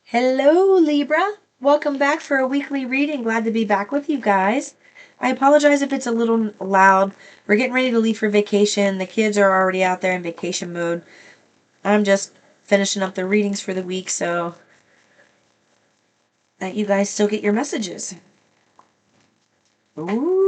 Hello, Libra. Welcome back for a weekly reading. Glad to be back with you guys. I apologize if it's a little loud. We're getting ready to leave for vacation. The kids are already out there in vacation mode. I'm just finishing up the readings for the week so that you guys still get your messages. Ooh.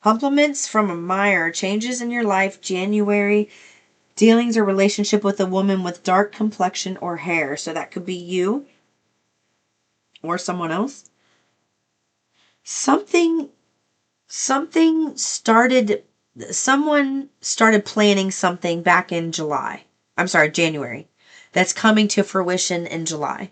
Compliments from a Meyer. Changes in your life, January. Dealings or relationship with a woman with dark complexion or hair. So that could be you or someone else. Something started, someone started planning something back in January, that's coming to fruition in July.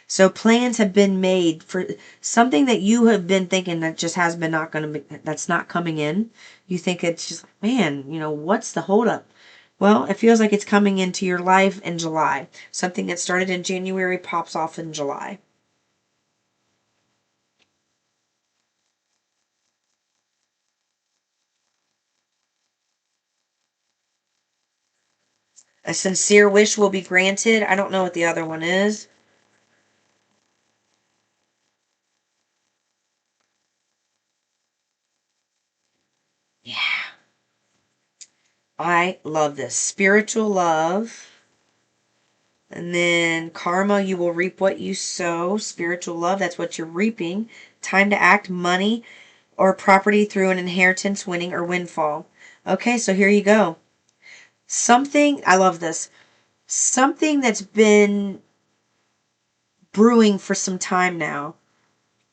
So plans have been made for something that you have been thinking that just has been not going to be, that's not coming in. You think it's just, man, what's the holdup? Well, it feels like it's coming into your life in July. Something that started in January pops off in July. A sincere wish will be granted. I don't know what the other one is. Yeah. I love this. Spiritual love. And then karma, you will reap what you sow. Spiritual love, that's what you're reaping. Time to act, money or property through an inheritance, winning or windfall. Okay, so here you go. Something, I love this. Something that's been brewing for some time now.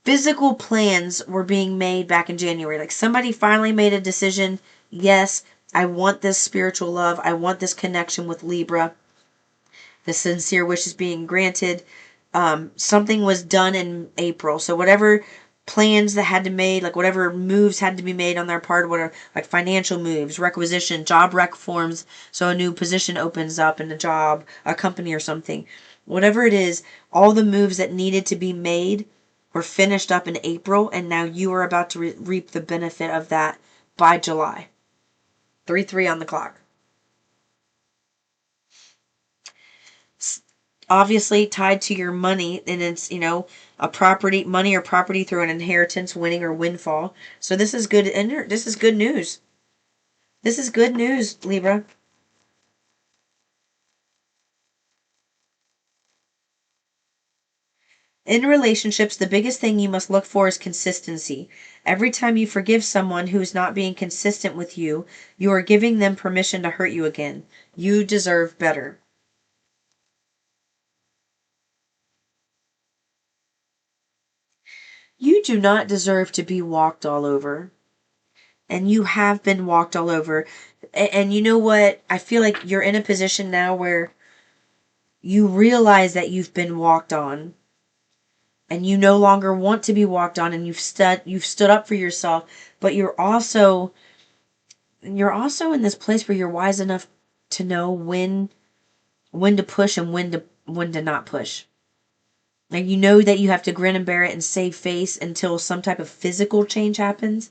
Physical plans were being made back in January. Like somebody finally made a decision. Yes, I want this spiritual love. I want this connection with Libra. The sincere wish is being granted. Something was done in April. So whatever plans that had to be made, like whatever moves had to be made on their part, whatever, like financial moves, requisition, job rec forms. So a new position opens up in a job, a company or something. Whatever it is, all the moves that needed to be made were finished up in April, and now you are about to reap the benefit of that by July. 3-3 on the clock. Obviously tied to your money, and it's a property, money or property through an inheritance, winning or windfall. So this is good. This is good news. This is good news, Libra. In relationships, the biggest thing you must look for is consistency. Every time you forgive someone who's not being consistent with you, you are giving them permission to hurt you again. You deserve better. You do not deserve to be walked all over. And you have been walked all over. And you know what? I feel like you're in a position now where you realize that you've been walked on and you no longer want to be walked on, and you've stood up for yourself, but you're also in this place where you're wise enough to know when to push and when to not push. Like you know that you have to grin and bear it and save face until some type of physical change happens.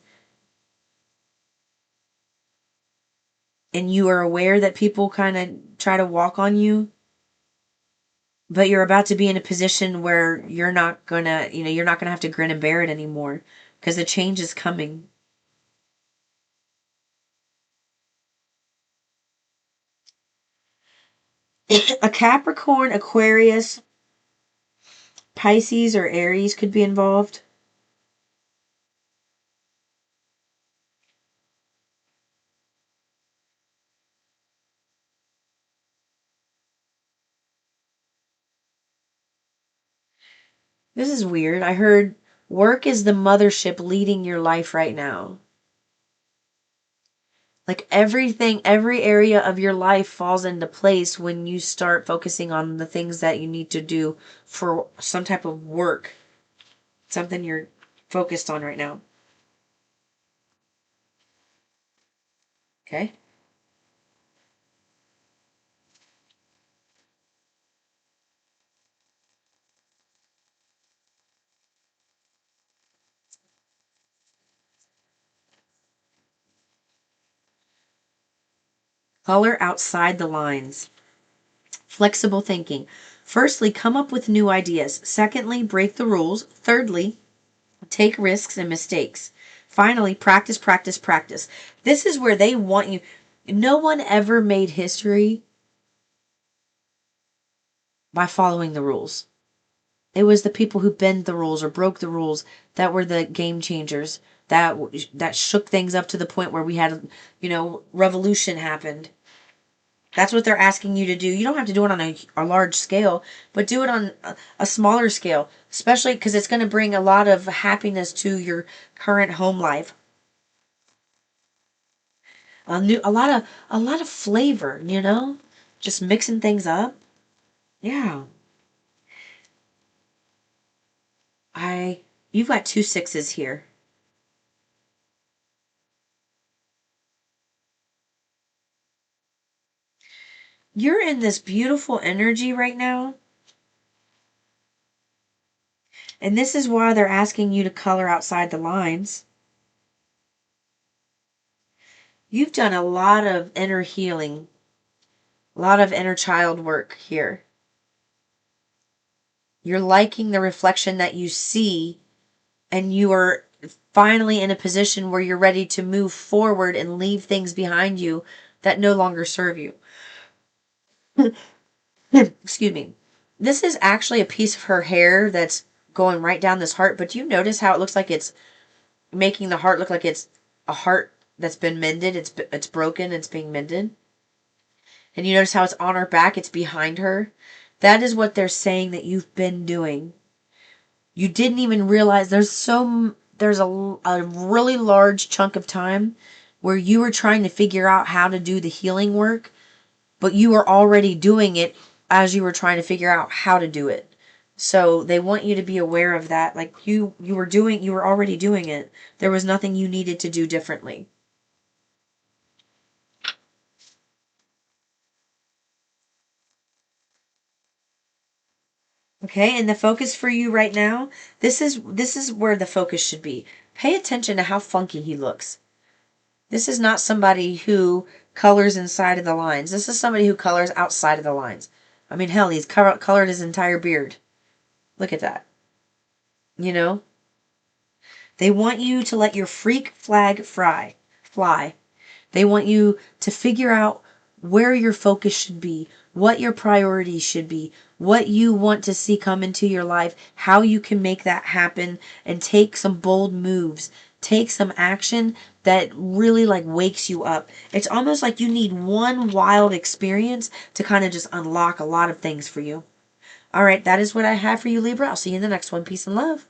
And you are aware that people kind of try to walk on you, but you're about to be in a position where you're not gonna have to grin and bear it anymore because the change is coming. A Capricorn, Aquarius, Pisces, or Aries could be involved. This is weird. I heard work is the mothership leading your life right now. Like everything, every area of your life falls into place when you start focusing on the things that you need to do for some type of work, something you're focused on right now. Okay? Color outside the lines. Flexible thinking. Firstly, come up with new ideas. Secondly, break the rules. Thirdly, take risks and mistakes. Finally, practice, practice, practice. This is where they want you. No one ever made history by following the rules. It was the people who bend the rules or broke the rules that were the game changers, that shook things up to the point where we had, revolution happened. That's what they're asking you to do. You don't have to do it on a large scale, but do it on a smaller scale, especially because it's going to bring a lot of happiness to your current home life. A lot of flavor, just mixing things up. Yeah. I You've got two sixes here. You're in this beautiful energy right now, and this is why they're asking you to color outside the lines. You've done a lot of inner healing, a lot of inner child work here. You're liking the reflection that you see, and you are finally in a position where you're ready to move forward and leave things behind you that no longer serve you. Excuse me. This is actually a piece of her hair that's going right down this heart, but do you notice how it looks like it's making the heart look like it's a heart that's been mended? It's broken, it's being mended. And you notice how it's on her back, it's behind her. That is what they're saying that you've been doing. You didn't even realize there's a really large chunk of time where you were trying to figure out how to do the healing work, but you were already doing it as you were trying to figure out how to do it. So they want you to be aware of that. Like you were already doing it. There was nothing you needed to do differently. Okay, and the focus for you right now, this is where the focus should be. Pay attention to how funky he looks. This is not somebody who colors inside of the lines. This is somebody who colors outside of the lines. I mean, hell, he's colored his entire beard. Look at that. You know? They want you to let your freak flag fly. They want you to figure out where your focus should be, what your priorities should be, what you want to see come into your life, how you can make that happen, and take some bold moves. Take some action that really like wakes you up. It's almost like you need one wild experience to kind of just unlock a lot of things for you. All right, that is what I have for you, Libra. I'll see you in the next one. Peace and love.